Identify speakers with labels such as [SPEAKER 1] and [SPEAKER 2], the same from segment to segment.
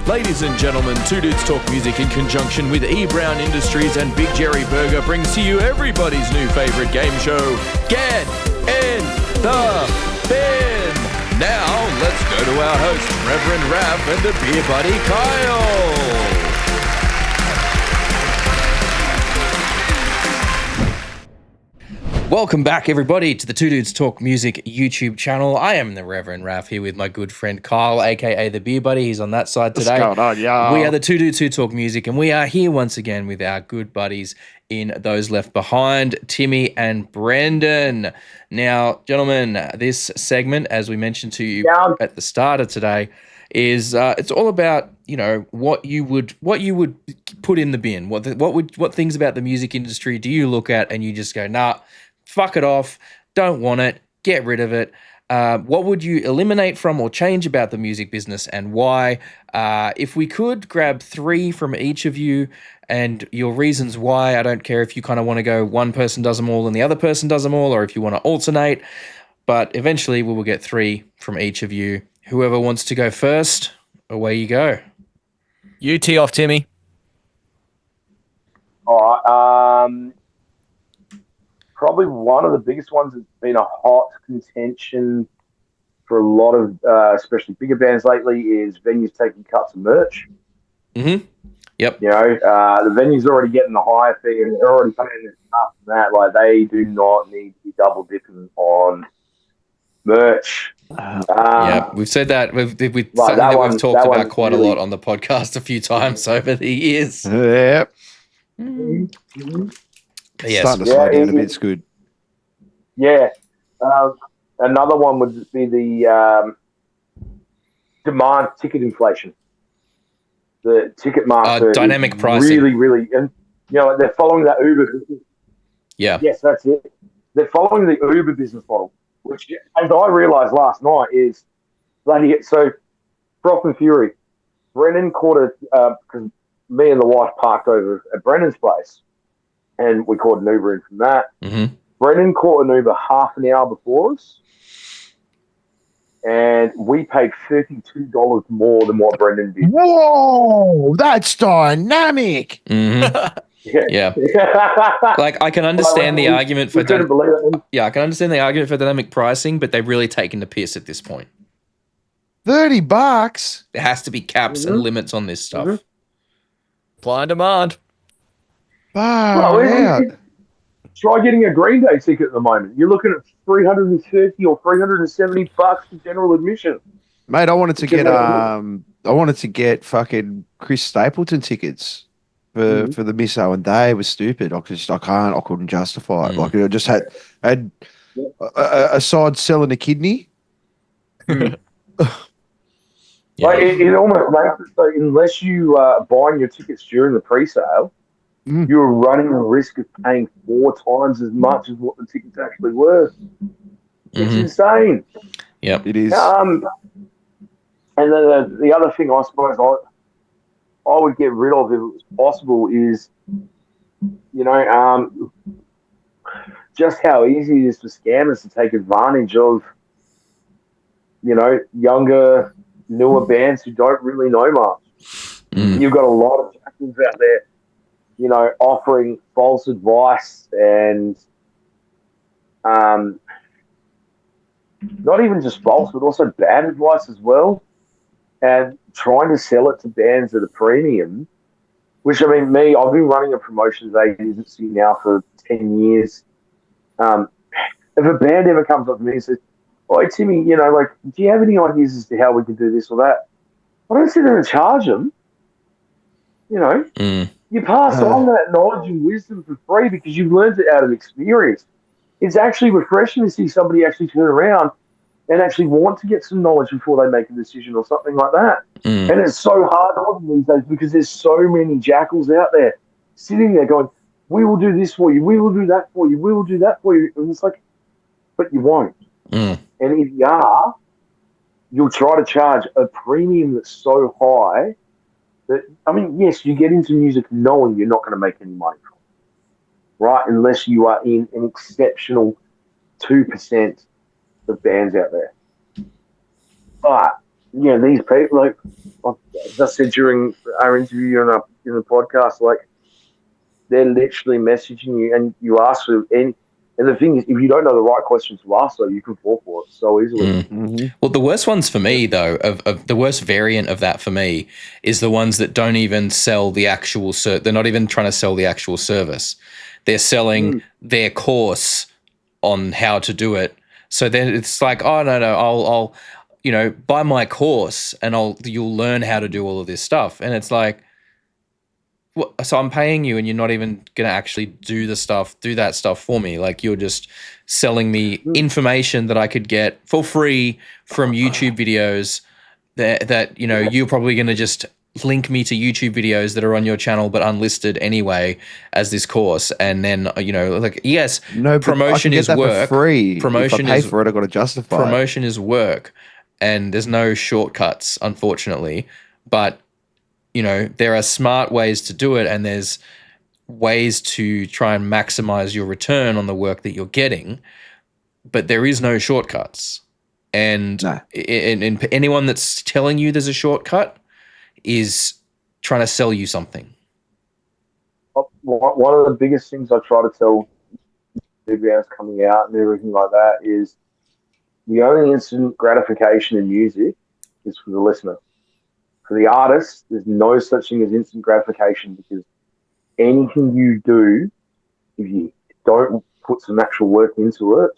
[SPEAKER 1] Ladies and gentlemen, Two Dudes Talk Music in conjunction with E. Brown Industries and Big Jerry Burger brings to you everybody's new favourite game show, Get in the Bin. Now, let's go to our host, Reverend Raph and the beer buddy, Kyle. Welcome back, everybody, to the Two Dudes Talk Music YouTube channel. I am the Reverend Raph here with my good friend Kyle, aka the Beer Buddy. He's on that side today.
[SPEAKER 2] What's going on, y'all?
[SPEAKER 1] We are the Two Dudes Who Talk Music, and we are here once again with our good buddies in Those Left Behind, Timmy and Brendan. Now, gentlemen, this segment, as we mentioned to you at the start of today, is it's all about, you know, what you would put in the bin. What things about the music industry do you look at and you just go, nah, fuck it off, don't want it, get rid of it. What would you eliminate from or change about the music business and why? If we could grab 3 from each of you and your reasons why. I don't care if you kind of want to go one person does them all and the other person does them all, or if you want to alternate, but eventually we will get 3 from each of you. Whoever wants to go first, away you go.
[SPEAKER 3] You tee off, Timmy.
[SPEAKER 4] All right. Probably one of the biggest ones that's been a hot contention for a lot of, especially bigger bands lately, is venues taking cuts of merch.
[SPEAKER 1] Mm-hmm. Yep.
[SPEAKER 4] You know, the venue's already getting the higher fee and they're already paying enough for that. Like, they do not need to be double dipping on merch.
[SPEAKER 1] Yeah, we've said that. We've something that we've talked about quite a lot on the podcast a few times over the years.
[SPEAKER 2] Yep.
[SPEAKER 4] Mm-hmm.
[SPEAKER 1] Yes.
[SPEAKER 2] Starting to slow down a bit. It's good.
[SPEAKER 4] Yeah. Another one would be the demand ticket inflation. The ticket market,
[SPEAKER 1] dynamic pricing,
[SPEAKER 4] really, and you know they're following that Uber.
[SPEAKER 1] Yeah.
[SPEAKER 4] Yes, that's it. They're following the Uber business model, which, as I realised last night, is bloody it. So, Froth and Fury, Brendan caught because me and the wife parked over at Brendan's place. And we caught an Uber in from that.
[SPEAKER 1] Mm-hmm. Brendan
[SPEAKER 4] caught an Uber half an hour before us. And we paid $32 more than what Brendan did.
[SPEAKER 2] Whoa, that's dynamic.
[SPEAKER 1] Mm-hmm. Yeah. Like, I can understand the argument for I can understand the argument for dynamic pricing, but they've really taken the piss at this point.
[SPEAKER 2] $30.
[SPEAKER 1] There has to be caps and limits on this stuff.
[SPEAKER 4] Mm-hmm.
[SPEAKER 3] Supply and demand.
[SPEAKER 4] Try getting a Green Day ticket at the moment. You're looking at $330 or $370 for general admission.
[SPEAKER 2] Mate, I wanted to get fucking Chris Stapleton tickets for the Misso, and they were stupid. I couldn't justify it. Like, I just had a side selling a kidney.
[SPEAKER 4] Like, it almost makes it so unless you buying your tickets during the pre-sale, you're running the risk of paying 4 times as much as what the ticket's actually worth. It's insane.
[SPEAKER 1] Yep,
[SPEAKER 2] it is.
[SPEAKER 4] And then the other thing I suppose I would get rid of if it was possible is, you know, just how easy it is for scammers to take advantage of, you know, younger, newer bands who don't really know much. You've got a lot of jackals out there, you know, offering false advice and not even just false, but also bad advice as well, and trying to sell it to bands at a premium, which, I mean, I've been running a promotions agency now for 10 years. If a band ever comes up to me and says, "Oh, Timmy, you know, like, do you have any ideas as to how we can do this or that?" I don't sit there and charge them. You know, you pass on that knowledge and wisdom for free because you've learned it out of experience. It's actually refreshing to see somebody actually turn around and actually want to get some knowledge before they make a decision or something like that. And it's so hard these days because there's so many jackals out there sitting there going, "We will do this for you. We will do that for you. We will do that for you." And it's like, but you won't. And if you are, you'll try to charge a premium that's so high that, I mean, yes, you get into music knowing you're not going to make any money from it, right? Unless you are in an exceptional 2% of bands out there. But these people, like as I said during our interview in the podcast, like they're literally messaging you, and you ask for any. And the thing is, if you don't know the right questions to ask, though, you can fall for it so easily.
[SPEAKER 1] Well, the worst ones for me, though, of the worst variant of that for me is the ones that don't even sell the actual they're not even trying to sell the actual service. They're selling their course on how to do it. So then it's like, oh no, I'll buy my course and you'll learn how to do all of this stuff. And it's like, so I'm paying you and you're not even going to actually do that stuff for me. Like, you're just selling me information that I could get for free from YouTube videos that you're probably going to just link me to YouTube videos that are on your channel but unlisted anyway as this course. And then, yes,
[SPEAKER 2] No,
[SPEAKER 1] promotion is work.
[SPEAKER 2] For free.
[SPEAKER 1] Promotion
[SPEAKER 2] if I pay
[SPEAKER 1] is
[SPEAKER 2] for it, I got to justify it.
[SPEAKER 1] Promotion is work, and there's no shortcuts, unfortunately. But there are smart ways to do it, and there's ways to try and maximize your return on the work that you're getting, but there is no shortcuts. And, and anyone that's telling you there's a shortcut is trying to sell you something.
[SPEAKER 4] One of the biggest things I try to tell new bands coming out and everything like that is the only instant gratification in music is for the listener. For the artist, there's no such thing as instant gratification, because anything you do, if you don't put some actual work into it,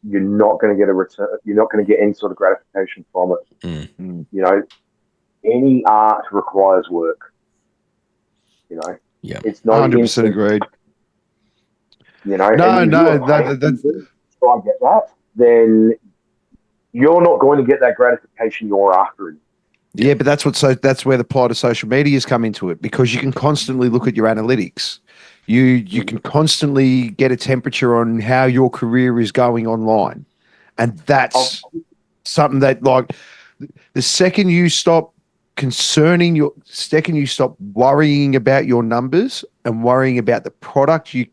[SPEAKER 4] you're not going to get a return. You're not going to get any sort of gratification from it. Any art requires work.
[SPEAKER 1] Yeah,
[SPEAKER 4] it's not
[SPEAKER 2] 100% agreed.
[SPEAKER 4] try and get that, then you're not going to get that gratification you're after.
[SPEAKER 2] Yeah, but that's where the plight of social media has come into it, because you can constantly look at your analytics. You can constantly get a temperature on how your career is going online. And that's something that, like, the second you stop worrying about your numbers and worrying about the product you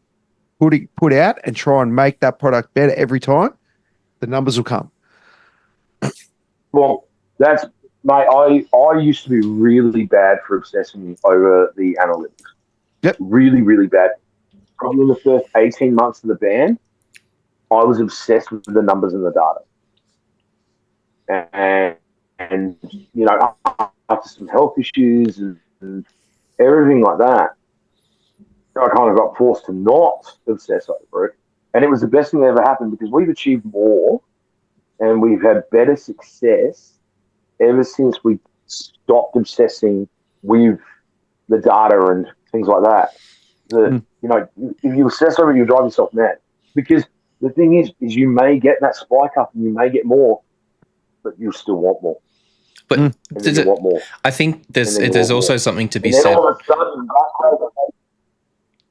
[SPEAKER 2] put out and try and make that product better every time, the numbers will come.
[SPEAKER 4] Well, mate, I used to be really bad for obsessing over the analytics.
[SPEAKER 2] Yep.
[SPEAKER 4] Really, really bad. Probably in the first 18 months of the band, I was obsessed with the numbers and the data. And after some health issues and everything like that, I kind of got forced to not obsess over it. And it was the best thing that ever happened, because we've achieved more and we've had better success ever since we stopped obsessing with the data and things like that. If you obsess over it, you drive yourself mad. Because the thing is you may get that spike up and you may get more, but you'll still want more.
[SPEAKER 1] But
[SPEAKER 4] you want more.
[SPEAKER 1] I think there's also something to be said.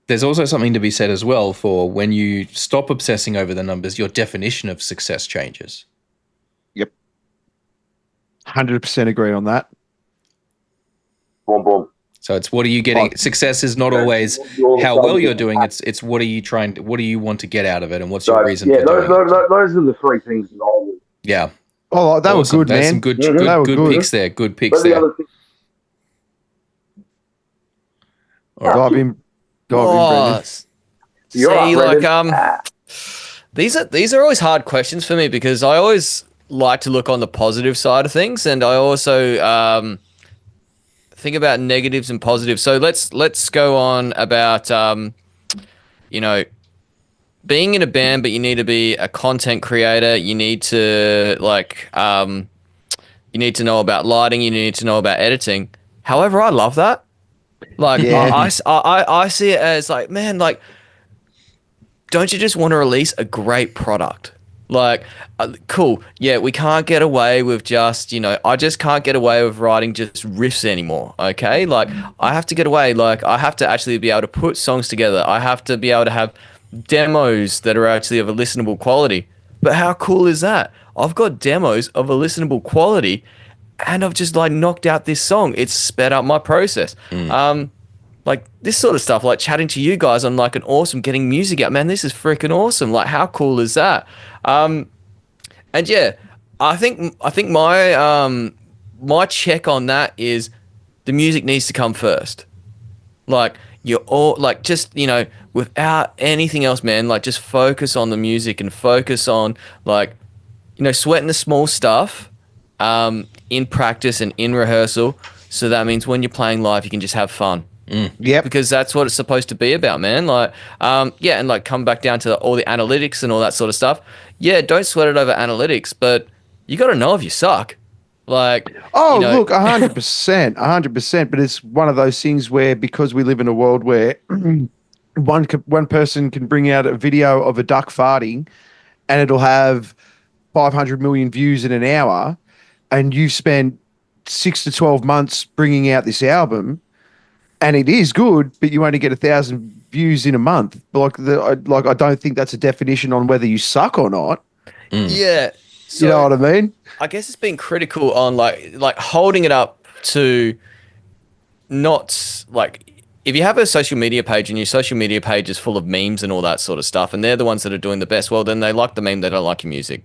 [SPEAKER 1] There's also something to be said as well for when you stop obsessing over the numbers, your definition of success changes.
[SPEAKER 2] Yep. 100% agree on that.
[SPEAKER 4] Boom, boom.
[SPEAKER 1] So it's, what are you getting? Success is not always how well you're doing. It's what do you want to get out of it, and what's your reason for doing it?
[SPEAKER 4] Those are the three things that I would.
[SPEAKER 1] Yeah.
[SPEAKER 2] Oh, that was good, man.
[SPEAKER 1] Some good picks there. Good picks there.
[SPEAKER 2] Dive in, Brendan.
[SPEAKER 3] These are always hard questions for me, because I always like to look on the positive side of things, and I also think about negatives and positives. So let's go on about being in a band, but you need to be a content creator. You need to you need to know about lighting. You need to know about editing. However, I love that. Like, I see it as like, man, like, don't you just want to release a great product? Like, cool. Yeah, we can't get away with just, I just can't get away with writing just riffs anymore. Okay. Like, I have to get away. Like, I have to actually be able to put songs together. I have to be able to have demos that are actually of a listenable quality. But how cool is that? I've got demos of a listenable quality, and I've just like knocked out this song. It's sped up my process. Like this sort of stuff, like chatting to you guys on like an awesome, getting music out, man, this is freaking awesome. Like, how cool is that? And yeah, I think my check on that is the music needs to come first. Like you're all like just without anything else, man. Like just focus on the music and focus on like sweating the small stuff in practice and in rehearsal. So that means when you're playing live, you can just have fun.
[SPEAKER 2] Yep.
[SPEAKER 3] Because that's what it's supposed to be about, man. Like, yeah, and like come back down to all the analytics and all that sort of stuff. Yeah, don't sweat it over analytics, but you got to know if you suck. Like,
[SPEAKER 2] Oh, look, 100%, 100%. But it's one of those things where because we live in a world where one person can bring out a video of a duck farting, and it'll have 500 million views in an hour, and you've spent 6 to 12 months bringing out this album, and it is good, but you only get 1,000 views in a month. I don't think that's a definition on whether you suck or not.
[SPEAKER 3] yeah. So,
[SPEAKER 2] You know what I mean?
[SPEAKER 3] I guess it's been critical on like holding it up to not like if you have a social media page and your social media page is full of memes and all that sort of stuff, and they're the ones that are doing the best, well, then they like the meme, they don't like your music.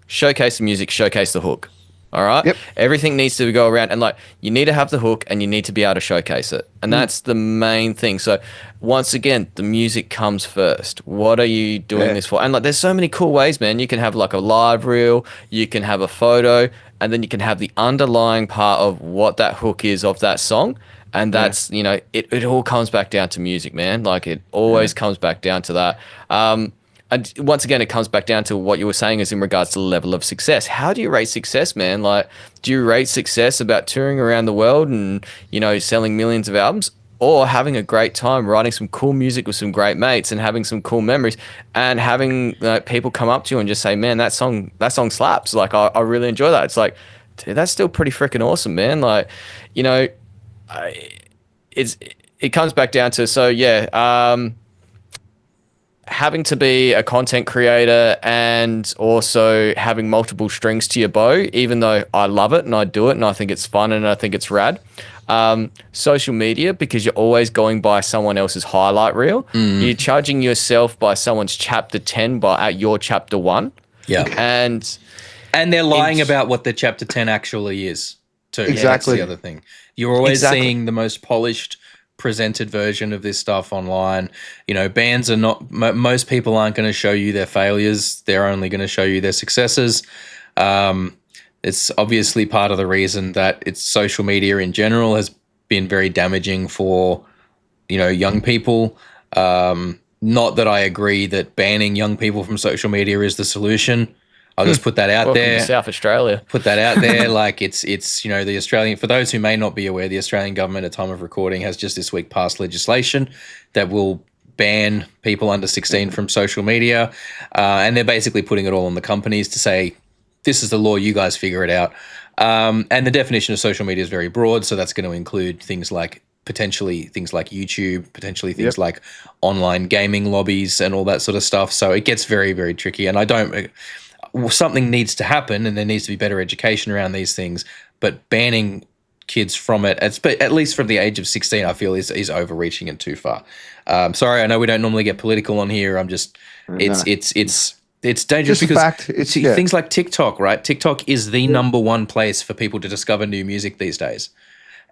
[SPEAKER 3] Showcase the music, showcase the hook. All right.
[SPEAKER 2] Yep.
[SPEAKER 3] Everything needs to go around, and like you need to have the hook, and you need to be able to showcase it, and that's the main thing. So, once again, the music comes first. What are you doing this for? And like, there's so many cool ways, man. You can have like a live reel, you can have a photo, and then you can have the underlying part of what that hook is of that song. And that's it all comes back down to music, man. Like it always comes back down to that. And once again, it comes back down to what you were saying is in regards to the level of success. How do you rate success, man? Like, do you rate success about touring around the world and, selling millions of albums, or having a great time writing some cool music with some great mates and having some cool memories and having people come up to you and just say, man, that song slaps. Like, I really enjoy that. It's like, dude, that's still pretty freaking awesome, man. Like, it comes back down to, so yeah, having to be a content creator and also having multiple strings to your bow, even though I love it and I do it and I think it's fun and I think it's rad. Social media, because you're always going by someone else's highlight reel. You're judging yourself by someone's chapter 10 at your chapter 1.
[SPEAKER 1] Yeah.
[SPEAKER 3] And
[SPEAKER 1] they're lying about what the chapter 10 actually is too.
[SPEAKER 2] Exactly.
[SPEAKER 1] That's the other thing. You're always seeing the most polished presented version of this stuff online. Bands are not, most people aren't going to show you their failures. They're only going to show you their successes. It's obviously part of the reason that it's social media in general has been very damaging for, young people. Not that I agree that banning young people from social media is the solution. I'll just put that out
[SPEAKER 3] welcome
[SPEAKER 1] there.
[SPEAKER 3] to South Australia.
[SPEAKER 1] Put that out there. Like it's the Australian, for those who may not be aware, the Australian government at time of recording has just this week passed legislation that will ban people under 16 from social media. And they're basically putting it all on the companies to say, this is the law, you guys figure it out. And the definition of social media is very broad. So that's going to include potentially things like YouTube, potentially things like online gaming lobbies and all that sort of stuff. So it gets very, very tricky. And something needs to happen and there needs to be better education around these things, but banning kids from it, at least from the age of 16, I feel is overreaching it too far. Sorry, I know we don't normally get political on here. It's dangerous because things like TikTok, right? TikTok is the number one place for people to discover new music these days.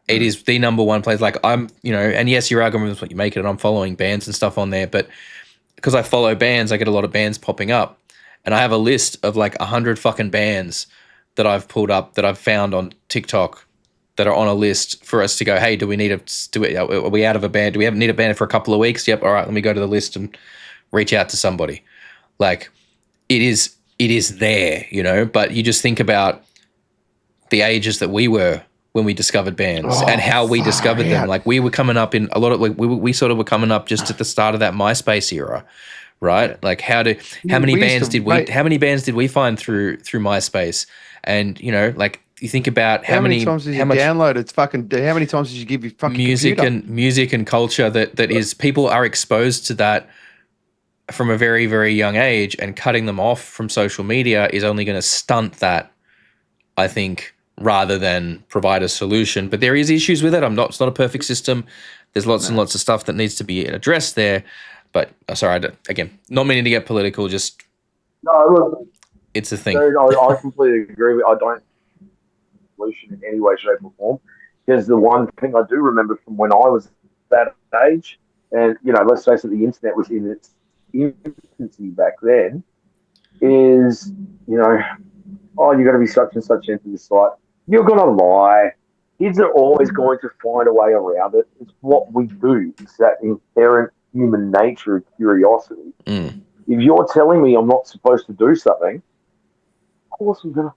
[SPEAKER 1] It is the number one place. Like and yes, your algorithm is what you make it, and I'm following bands and stuff on there, but because I follow bands, I get a lot of bands popping up. And I have a list of like 100 fucking bands that I've pulled up that I've found on TikTok that are on a list for us to go, hey, do we need are we out of a band? Do we need a band for a couple of weeks? Yep. All right. Let me go to the list and reach out to somebody. Like it is there, but you just think about the ages that we were when we discovered bands and how we discovered them. Like we were coming up in a lot of, like we sort of were coming up just at the start of that MySpace era. Right? Like how many bands did we find through MySpace? And like you think about how many
[SPEAKER 2] times did you download it? How many times did you give your fucking
[SPEAKER 1] music
[SPEAKER 2] computer?
[SPEAKER 1] and culture that is people are exposed to that from a very, very young age, and cutting them off from social media is only going to stunt that, I think, rather than provide a solution. But there is issues with it. It's not a perfect system. There's lots and lots of stuff that needs to be addressed there. But sorry, again, not meaning to get political. Just It's a thing.
[SPEAKER 4] Dude, I completely agree with. I don't solution in any way, shape, or form. Because the one thing I do remember from when I was that age, and let's face it, the internet was in its infancy back then. Is oh, you got to be such and such into this site. You're gonna lie. Kids are always going to find a way around it. It's what we do. It's that inherent human nature of curiosity.
[SPEAKER 1] Mm.
[SPEAKER 4] If you're telling me I'm not supposed to do something, of course I'm gonna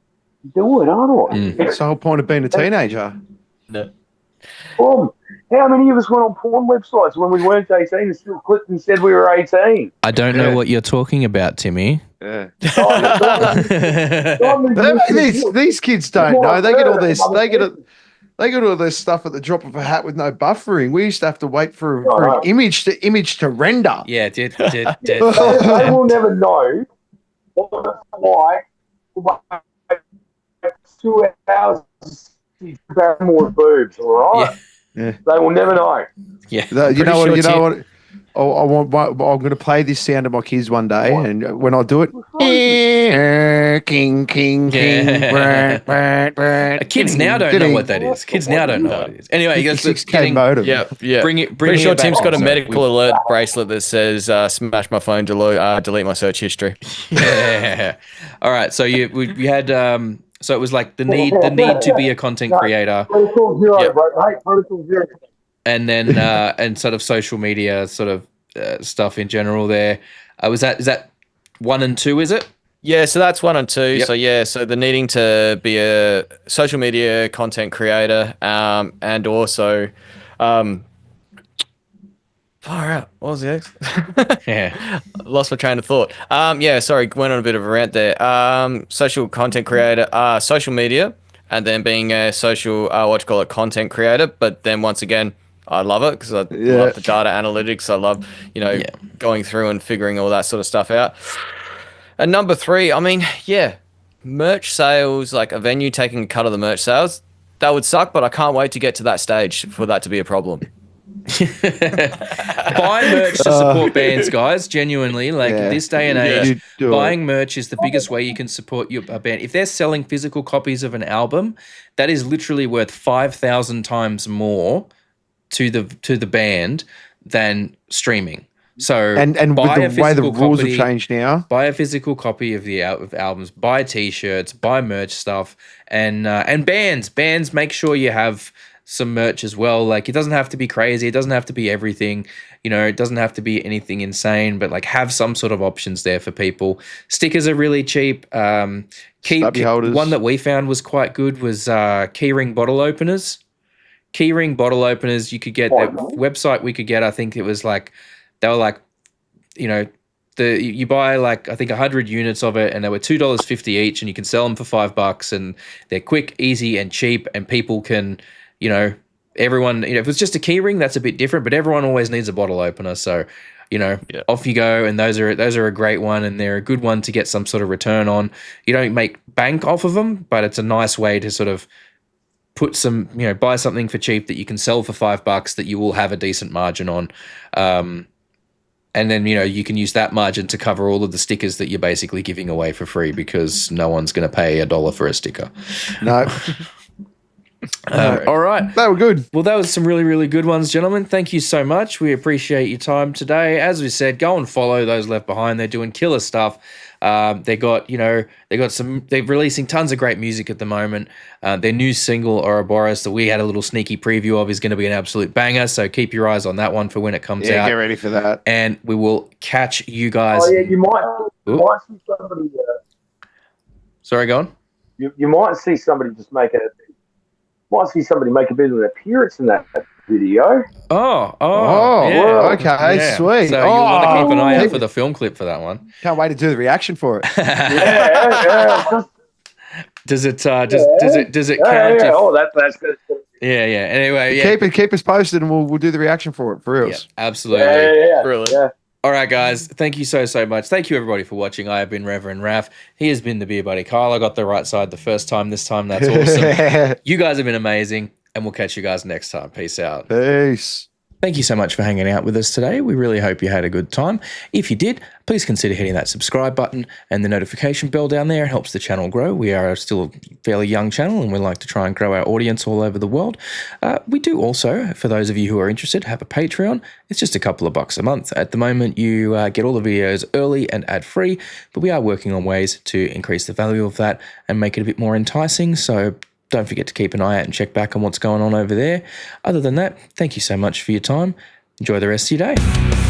[SPEAKER 4] do it, aren't I?
[SPEAKER 2] That's the whole point of being a teenager.
[SPEAKER 3] No.
[SPEAKER 4] How many of us went on porn websites when we weren't 18 and still clicked and said we were 18?
[SPEAKER 1] I don't know what you're talking about, Timmy.
[SPEAKER 2] Yeah. These kids don't know. They get all this. They get all this stuff at the drop of a hat with no buffering. We used to have to wait for an image to render.
[SPEAKER 1] Yeah, did.
[SPEAKER 4] They will never know what it's like. 2 hours more boobs, all right?
[SPEAKER 2] Yeah.
[SPEAKER 4] They will never know.
[SPEAKER 1] Yeah.
[SPEAKER 2] You know what? I'm going to play this sound to my kids one day, and when I do it, king.
[SPEAKER 1] Kids now don't know what that is. Kids now don't know what it is. Anyway,
[SPEAKER 2] 6K modem.
[SPEAKER 3] Yeah.
[SPEAKER 1] Bring it.
[SPEAKER 3] Pretty sure
[SPEAKER 1] back
[SPEAKER 3] Tim's got a
[SPEAKER 1] on.
[SPEAKER 3] medical alert bracelet that says "Smash my phone, delete my search history."
[SPEAKER 1] Yeah. All right. So you had so it was like the need to be a content creator.
[SPEAKER 4] Protocol zero, bro. Hey, protocol zero.
[SPEAKER 1] And then and sort of social media sort of stuff in general there. Is that 1 and 2, is it?
[SPEAKER 3] Yeah, so that's 1 and 2.
[SPEAKER 1] Yep.
[SPEAKER 3] So the needing to be a social media content creator, and also far out. What was the X?
[SPEAKER 1] Yeah.
[SPEAKER 3] Lost my train of thought. Sorry, went on a bit of a rant there. Social content creator, social media, and then being a social content creator. But then once again, I love it because I love the data analytics. I love, going through and figuring all that sort of stuff out. And number 3, merch sales, like a venue taking a cut of the merch sales, that would suck, but I can't wait to get to that stage for that to be a problem.
[SPEAKER 1] Buy merch to support bands, guys. Genuinely, in this day and age, buying merch is the biggest way you can support a band. If they're selling physical copies of an album, that is literally worth 5,000 times more to the band than streaming. So
[SPEAKER 2] and with the way the rules have changed now,
[SPEAKER 1] buy a physical copy of of albums, buy T-shirts, buy merch stuff, and bands make sure you have some merch as well. Like, it doesn't have to be crazy, it doesn't have to be everything, it doesn't have to be anything insane, but like have some sort of options there for people. Stickers are really cheap.
[SPEAKER 2] Stubby holders.
[SPEAKER 1] One that we found was quite good was keyring bottle openers. Keyring bottle openers, you could get that website we could get. I think it was like they were like, you buy like I think 100 units of it, and they were $2.50 each, and you can sell them for $5, and they're quick, easy, and cheap, and people can, everyone, if it's just a keyring, that's a bit different, but everyone always needs a bottle opener, so off you go. And those are a great one, and they're a good one to get some sort of return on. You don't make bank off of them, but it's a nice way to sort of put some, buy something for cheap that you can sell for $5 that you will have a decent margin on. And then, you can use that margin to cover all of the stickers that you're basically giving away for free, because no one's going to pay $1 for a sticker.
[SPEAKER 2] No.
[SPEAKER 1] All right.
[SPEAKER 2] They were good.
[SPEAKER 1] Well, that was some really, really good ones, gentlemen. Thank you so much. We appreciate your time today. As we said, go and follow those left behind. They're doing killer stuff. They're releasing tons of great music at the moment. Their new single, Ouroboros, that we had a little sneaky preview of, is going to be an absolute banger. So keep your eyes on that one for when it comes out.
[SPEAKER 2] Yeah, get ready for that.
[SPEAKER 1] And we will catch you guys.
[SPEAKER 4] Oh yeah, you might see somebody.
[SPEAKER 1] Sorry, go on.
[SPEAKER 4] You might see somebody make a bit of an appearance in that video.
[SPEAKER 1] Oh,
[SPEAKER 2] yeah. Okay, sweet.
[SPEAKER 1] So you'll want to keep an eye out for the film clip for that one.
[SPEAKER 2] Can't wait to do the reaction for it.
[SPEAKER 4] Yeah.
[SPEAKER 1] Does it count? Yeah.
[SPEAKER 4] Oh, that's good.
[SPEAKER 1] Yeah. Anyway, yeah.
[SPEAKER 2] Keep us posted, and we'll do the reaction for it, for reals.
[SPEAKER 1] Yeah, absolutely.
[SPEAKER 4] Yeah.
[SPEAKER 3] Brilliant.
[SPEAKER 4] Yeah.
[SPEAKER 1] All right, guys. Thank you so much. Thank you, everybody, for watching. I have been Reverend Raph. He has been the beer buddy Kyle. I got the right side the first time. This time, that's awesome. You guys have been amazing, and we'll catch you guys next time. Peace out.
[SPEAKER 2] Peace.
[SPEAKER 1] Thank you so much for hanging out with us today. We really hope you had a good time. If you did, please consider hitting that subscribe button and the notification bell down there. It helps the channel grow. We are still a fairly young channel and we like to try and grow our audience all over the world. We do also, for those of you who are interested, have a Patreon. It's just a couple of bucks a month. At the moment, you get all the videos early and ad-free, but we are working on ways to increase the value of that and make it a bit more enticing. So don't forget to keep an eye out and check back on what's going on over there. Other than that, thank you so much for your time. Enjoy the rest of your day.